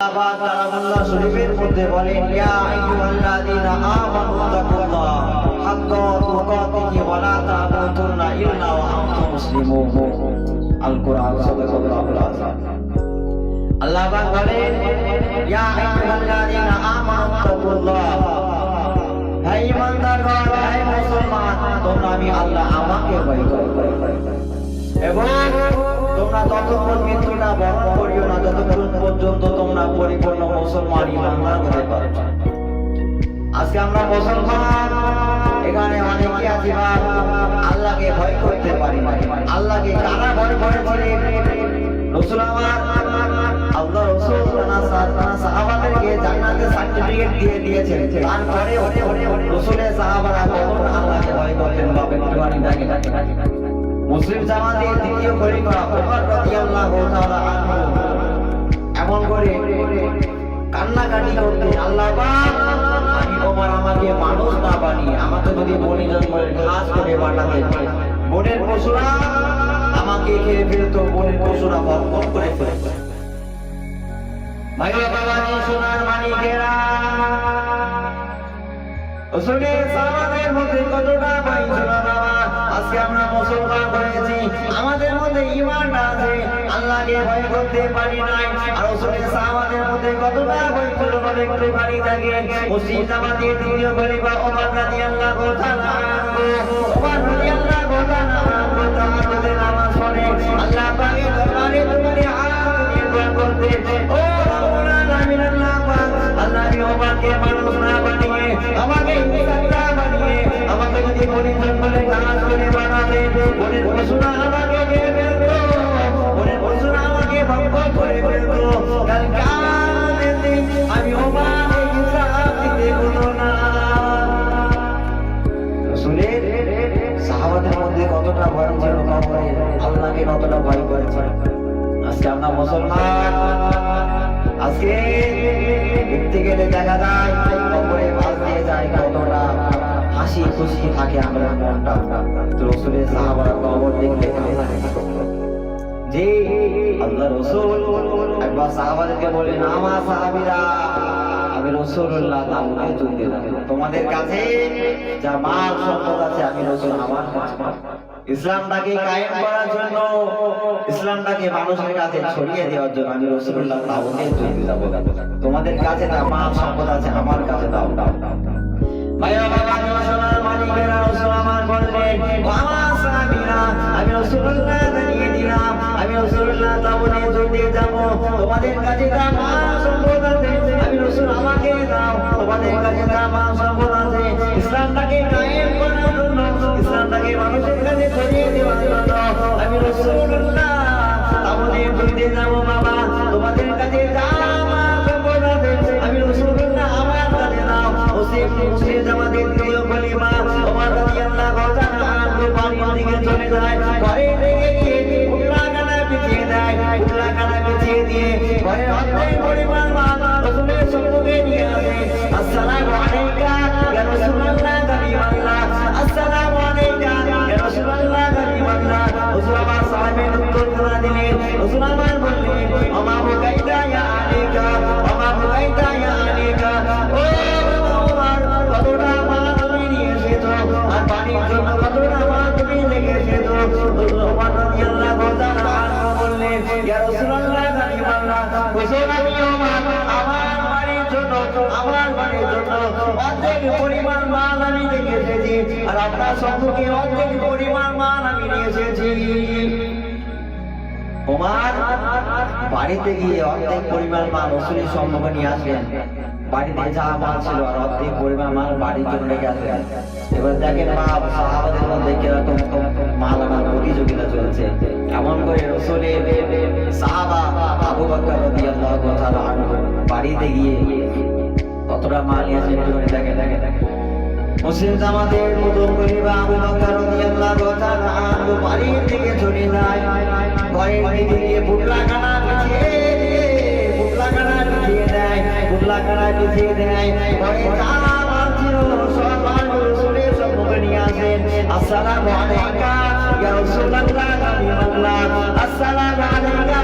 আবার কালামুল্লাহ শরীফের মধ্যে বলেন ইয়া আইয়ুহাল্লাযীনা আমানু তাকুল্লাহ হাক্কা তুকাতিহি ওয়া লা তামুতুন্না ইল্লা ওয়া আনতুম মুসলিমুন। আল কোরআন সাদাকাল্লাহুল আযীম। আল্লাহ পাক বলেন ইয়া আইয়ুহাল্লাযীনা আমানু তাকুল্লাহ, হে ঈমানদারগণ, হে মুসলমান, তোমরা আমি আল্লাহ আমাকে ভয় করো এবং তোমরা ততক্ষণ মৃত্যুটা বরণ করিও না যতক্ষণ পর্যন্ত তোমরা পরিপূর্ণ মুসলমান ঈমানদার হতে পারো। আজকে আমরা মুসলমান, এখানে অনেকে আছি আল্লাহকে ভয় করতে পারি না। আল্লাহকে কারা ভয় করেছিলেন? রাসূল আমার আল্লাহ রাসূল সাহাবাদেরকে জান্নাতের সার্টিফিকেট দিয়ে দিয়েছেন। তারপরে রাসূলের সাহাবারা কখন আল্লাহকে ভয় করতেন বাবা একটু দেখে মুসলিম জামাতের দ্বিতীয় খলিফা ওমর রাদিয়াল্লাহু তাআলা আনহু এমন করে কান্নাকাটি করতেন, আল্লাহ পাক আমি ওমর আমাকে মানুষ না বানিয়ে আমাকে যদি বনি জঙ্গলের ঘাস করে বানাতেন, বনের পশুরা আমাকে খেয়ে ফেলতো, বনের পশুরা ভক্ষণ করে ফেলত। ভাই বাবাজি সোনার মানিকেরা, রাসূলের সাহাবাদের মধ্যে কতটা ভাই ছিল বাবা। আজকে আমরা মুসলমান হয়েছি, আমাদের মধ্যে ঈমানটা আছে, আল্লাহকে ভয় করতে পারি নাই। আর রাসূলের সাহাবাদের মধ্যে কতটা ভয় ছিল বলে একটু পারি থাকে। মুসলিম জামাতের দ্বিতীয় খলিফা ওমর রাদিয়াল্লাহু তাআলা আনহু, ওমর রাদিয়াল্লাহু তাআলা আনহু তাহাজ্জুদের নামাজ পড়ে আল্লাহ পাকের দরবারে তুমি হাত দিয়ে দোয়া করতে, ও রাব্বুল আলামিন আল্লাহ পাক, আল্লাহ আমি ওমরকে মানুষ না বানিয়ে আমাকে ইনসান বানিয়ে আমাকে যদি বনি জঙ্গলে ঘাস করে বানাতে, বনের পশুরা আমাকে খেয়ে ফেলতো, বনের পশুরা আমাকে ভক্ষণ করে ফেলতো, কাল কিয়ামতের দিন আমি ওমরকে হিসাব দিতে হতো না। রাসূলের সাহাবাদের মধ্যে কতটা ভয় ছিল কবরে, আল্লাহকে কতটা ভয় করেছে। আজকে আমরা মুসলমান, আজকে দেখতে গেলে দেখা যায় কবরে বাস দিয়ে যায় কতটা হাসি খুশি থাকে আমরা মনটা। রাসূলের সাহাবারা কবর দেখলে যে আল্লাহ রাসূল একবার সাহাবাদেরকে বলেন, আমার সাহাবীরা আমি রাসূলুল্লাহ তাবুকে চলতে যাবে, তোমাদের কাছে যা মাল সম্পদ আছে আমি রাসূল আমার কাছে ইসলামটাকে কায়েম করার জন্য, ইসলামটাকে মানুষের কাছে ছড়িয়ে দেওয়ার জন্য আমি রাসূলুল্লাহ তাবুকে চলতে যাব, তোমাদের কাছে যা মাল সম্পদ আছে আমার কাছে দাও। ভাইয়া বাবা সোনার মালিকেরা, রাসূল আমার বললেন আমার সাহাবীরা আমি রাসূলুল্লাহ জানিয়ে দিলাম আমি রাসূলুল্লাহ তাবুকে চলতে যাব, তোমাদের কাছে যা মাল সম্পদ আছে আমি রাসূল আমাকে দাও, তোমাদের কাছে যা মাল সম্পদ আছে ইসলামটাকে কায়েম করার জন্য, ইসলামটাকে মানুষের কাছে ছড়িয়ে দেওয়ার জন্য আমি রাসূলুল্লাহ তাবুকে চলতে যাব বাবা, তোমাদের কাছে যা মাল সম্পদ আছে আমি রাসূলুল্লাহ আমার কাছে দাও। মুসলিম জামাতের দ্বিতীয় খলিফা ওমর রাদিয়াল্লাহু তাআলা আনহু বাড়ির দিকে চলে যায়, ঘরে গিয়ে উল্লাকানা পিছিয়ে দেয়, উল্লাকানা পিছিয়ে দিয়ে ঘরে অর্ধেক পরিমাণ মাল রাসূলের সম্মুখে নিয়ে আসে। আসসালামু আলাইকা ইয়া রাসূলুল্লাহ গালিবাল্লাহ, আসসালামু আলাইকা ইয়া রাসূলুল্লাহ গালিবাল্লাহ। রাসূল আমার সালামের উত্তর করে দিলেন, রাসূল আমার বললেন আমা হুকাইতা ইয়া আলাইকা, আমা হুকাইতা ইয়া আলাইকা, ও কতটা মাল তুমি নিয়ে এসেছো আর পানির জন্য কতটা মাল তুমি লেগে এসেছো। ওমর রাদিয়াল্লাহু তাআলা আনহু বললেন ইয়া রাসূলুল্লাহ গালিবাল্লাহ, রাসূল আমি ওমর আমার বাড়ির জন্য অর্ধেক পরিমাণ মাল আমি লেগে এসেছি আর আপনার সম্মুখে অর্ধেক পরিমাণ মাল আমি নিয়ে এসেছি। ওমর বাড়িতে গিয়ে অর্ধেক পরিমাণ মাল রাসূলের সম্মুখে নিয়ে আসলেন, বাড়িতে যা মাল ছিল আর অর্ধেক পরিমাণ মাল বাড়ির জন্য রেখে আসলেন। এবার দেখেন সাহাবাদের মধ্যে কিরকম মাল আনার প্রতিযোগিতা চলছে। এমন করে রাসূলের সাহাবা আবু বকর রাদিয়াল্লাহু তাআলা আনহু বাড়িতে গিয়ে কতটা মাল নিয়েছেন দেখেন। মুসলিম জামাতের প্রথম খলিফা আবু বকর রাদিয়াল্লাহু তাআলা আনহু বাড়ির দিকে চলে যায়, ঘরের দিকে গিয়ে পুটলাখানা পিছিয়ে দেয়, ঘরে যা মাল ছিল সব মাল রাসূলের সম্মুখে নিয়ে আসেন। আসসালামু আলাইকা ইয়া রাসূলুল্লাহ গালিবাল্লাহ, আসসালামু আলাইকা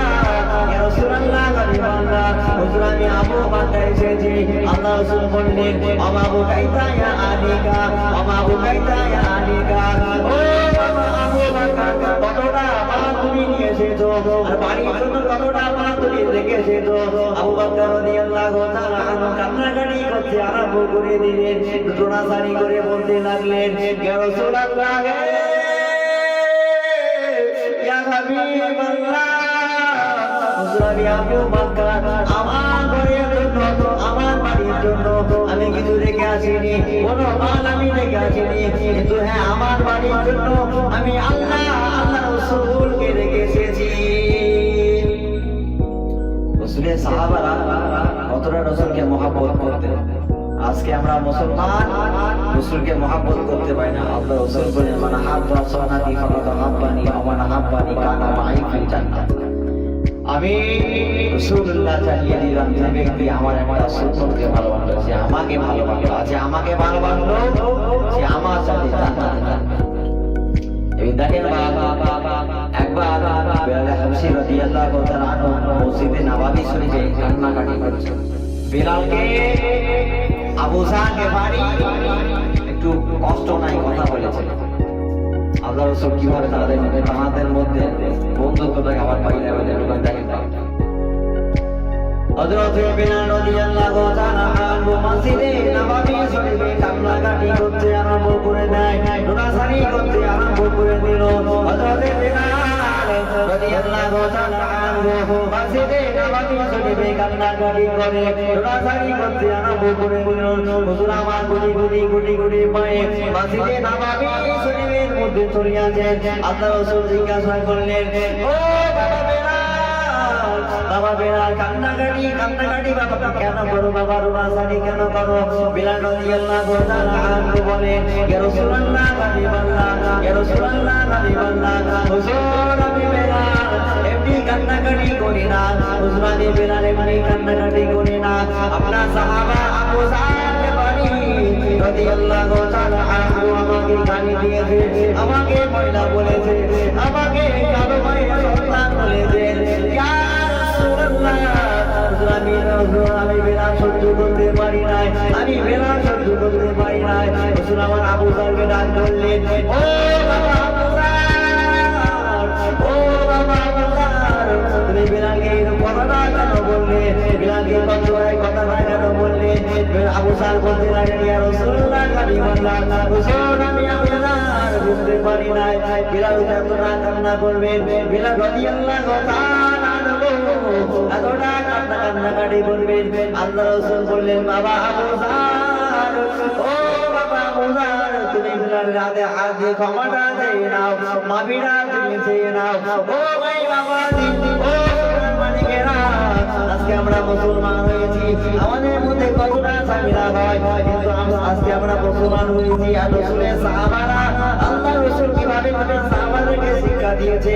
ইয়া রাসূলুল্লাহ হাবিবাল্লাহ হুজুর আমি আবু বকর এসেছি আল্লাহ রাসূল বললেন আমা বুকাইতা ইয়া আলিকা আমা বুকাইতা ইয়া আলিকা ও আবু বকর কতটা মাল তুমি নিয়ে এসেছো আর বাড়ির জন্য কতটা মাল তুমি রেখে এসেছো আবু বকর রাদিয়াল্লাহু তাআলা আনহু কান্নাকাটি করতে আরম্ভ করে দিলেন দোনাসারি করে বলতে লাগলেন ইয়া রাসূলুল্লাহ ইয়া হাবিবাল্লাহ হুজুর আমি আবু বকর আমার ঘরের জন্য আমার বাড়ির জন্য আমি কিছু রেখে আসিনি কোনো মাল আমি রেখে আসিনি কিন্তু হ্যাঁ আমার বাড়ির জন্য আমি আল্লাহ রাসূলকে রেখে এসেছি রাসূলের সাহাবারা কতটা রাসূলকে মহব্বত করতেন আজকে আমরা মুসলমান রাসূলকে মহব্বত করতে পারি না আল্লাহ রাসূল বলেন মান হাব্বা সুন্নতি ফাকাদ হাব্বানি ওয়া মান হাব্বানি কানা মাই ফিল জান্নাত আমি রাসূলুল্লাহ জানিয়ে দিলাম যে ব্যক্তি আমার সুন্নতকে ভালোবাসে সে আমাকে ভালোবাসে যে আমাকে ভালোবাসলো সে আমার সাথে জান্নাতে যাবে এই দেখেন একবার বেলাল হাবশী রাদিয়াল্লাহু তাআলা আনহু মসজিদে নববী শরীফে কান্নাকাটি করছেন বেলালকে আবু যার গিফারি একটু কষ্ট নাই কথা বলেছে আল্লাহ রাসূল কিভাবে তাদের মধ্যে বন্ধুত্বটাকে আবার পাইলে দেখেন হযরত বেলাল রাদিয়াল্লাহু তাআলা আনহু মসজিদে নববী শরীফে কান্নাকাটি করতে আরম্ভ করে দেয় দোনাসারি করতে আরম্ভ করে দিল হযরত বেলাল রাদিয়াল্লাহু তাআলা আনহু মসজিদে নববী শরীফে কান্নাকাটি করে দোনাসারি করতে আরম্ভ করে দিল হুজুর আমার গুটি পায়ে মসজিদে নববী শরীফের মধ্যে চলে আসেন আল্লাহ রাসূল জিজ্ঞাসা করলেন ও বাবা বেলাল কান্নাকাটি বাবা কেন করো বাবা রোনাসারি কেন করো বেলাল রাদিয়াল্লাহু তাআলা আনহু বলে ইয়া রাসূলুল্লাহ হাবিবাল্লাহ ইয়া রাসূলুল্লাহ হাবিবাল্লাহ হুজুর আমি বেলাল এমনি কান্নাকাটি করি না হুজুর আমি বেলাল এমনি কান্নাকাটি করি না আপনার সাহাবা আবু যার গিফারি রাদিয়াল্লাহু তাআলা আনহু আমাকে গালি দিয়েছে আমাকে ময়লা বলেছে আমাকে কালো মায়ের সন্তান বলেছে আমি বেলাল সহ্য করতে পারি নাই আমি বেলাল সহ্য করতে পারি নাই রাসূল আমার আবু যারকে ডাক ধরলেন ও বাবা আবু যার ও বাবা আবু যার তুমি বেলালকে এরকম কথাটা কেন বললে বেলালকে কথাটা কেন বললে আবু যার বলতে লাগলেন ইয়া রাসূলুল্লাহ হাবিবাল্লাহ হুজুর আমি আপনার বুঝতে পারি নাই বেলাল এতটা কান্না করবেন বেলাল রাদিয়াল্লাহু তাআলা এতটা কান্নাকাটি করবেন আল্লাহ রাসূল বললেন বাবা আবু যার ও বাবা আবু যার তুমি বেলালের হাতে হাত দিয়ে ক্ষমাটা চেয়ে নাও মাফিটা তুমি চেয়ে নাও ও ভাই বাবা ও মালিকেরা আজকে আমরা মুসলমান হয়েছি আমাদের মধ্যে কতটা ঝামেলা হয় কিন্তু আজকে আমরা মুসলমান হয়েছি আর রাসূলের সাহাবারা আল্লাহ রাসূল কিভাবে সাহাবাদেরকে শিক্ষা দিয়েছে